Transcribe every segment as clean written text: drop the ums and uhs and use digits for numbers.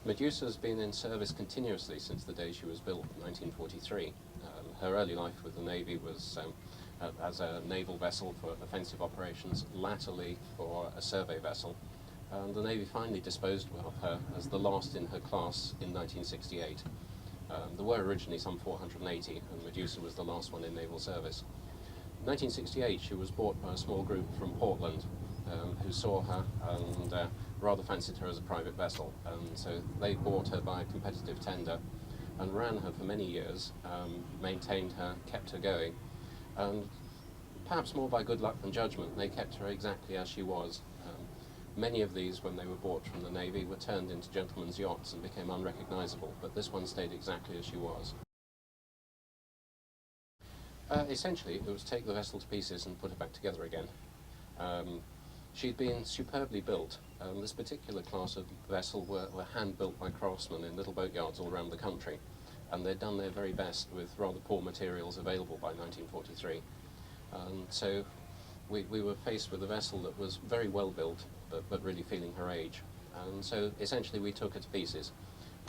Medusa has been in service continuously since the day she was built in 1943. Her early life with the Navy was as a naval vessel for offensive operations, latterly for a survey vessel. And the Navy finally disposed of her as the last in her class in 1968. There were originally some 480, and Medusa was the last one in naval service. In 1968, she was bought by a small group from Portland who saw her and rather fancied her as a private vessel. And so they bought her by a competitive tender and ran her for many years, maintained her, kept her going, and perhaps more by good luck than judgment, they kept her exactly as she was. Many of these, when they were bought from the Navy, were turned into gentlemen's yachts and became unrecognisable, but this one stayed exactly as she was. Essentially, it was take the vessel to pieces and put it back together again. She'd been superbly built. This particular class of vessel were hand-built by craftsmen in little boatyards all around the country, and they'd done their very best with rather poor materials available by 1943. And so we were faced with a vessel that was very well built, but really feeling her age. And so essentially we took her to pieces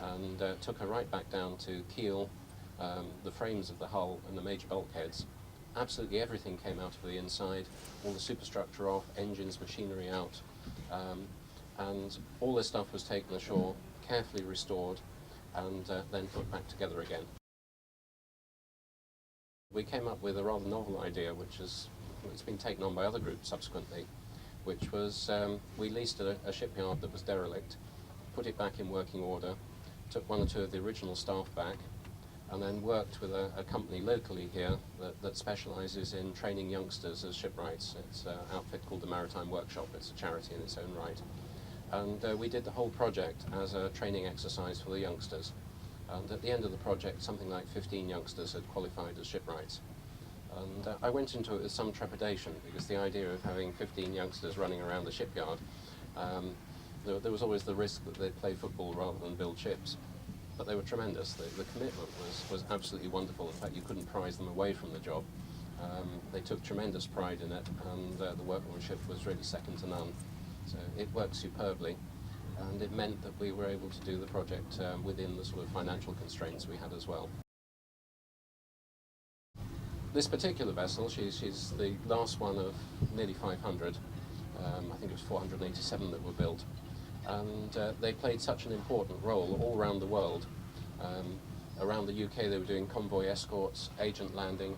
and took her right back down to keel, the frames of the hull and the major bulkheads. Absolutely everything came out of the inside, all the superstructure off, engines, machinery out, and all this stuff was taken ashore, carefully restored, and then put back together again. We came up with a rather novel idea, which it's been taken on by other groups subsequently, which was we leased a shipyard that was derelict, put it back in working order, took one or two of the original staff back, and then worked with a company locally here that specialises in training youngsters as shipwrights. It's an outfit called the Maritime Workshop. It's a charity in its own right. And we did the whole project as a training exercise for the youngsters. And at the end of the project, something like 15 youngsters had qualified as shipwrights. And I went into it with some trepidation, because the idea of having 15 youngsters running around the shipyard, there was always the risk that they'd play football rather than build ships. But they were tremendous. The commitment was absolutely wonderful. In fact, you couldn't prize them away from the job. They took tremendous pride in it, and the workmanship was really second to none. So it worked superbly, and it meant that we were able to do the project within the sort of financial constraints we had as well. This particular vessel, she's the last one of nearly 500. I think it was 487 that were built. And they played such an important role all around the world. Around the UK they were doing convoy escorts, agent landing.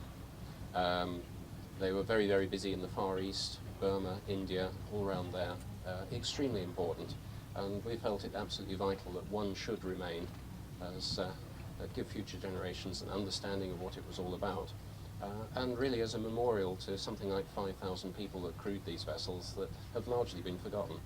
They were very, very busy in the Far East, Burma, India, all around there. Extremely important, and we felt it absolutely vital that one should remain as give future generations an understanding of what it was all about. And really as a memorial to something like 5,000 people that crewed these vessels that have largely been forgotten.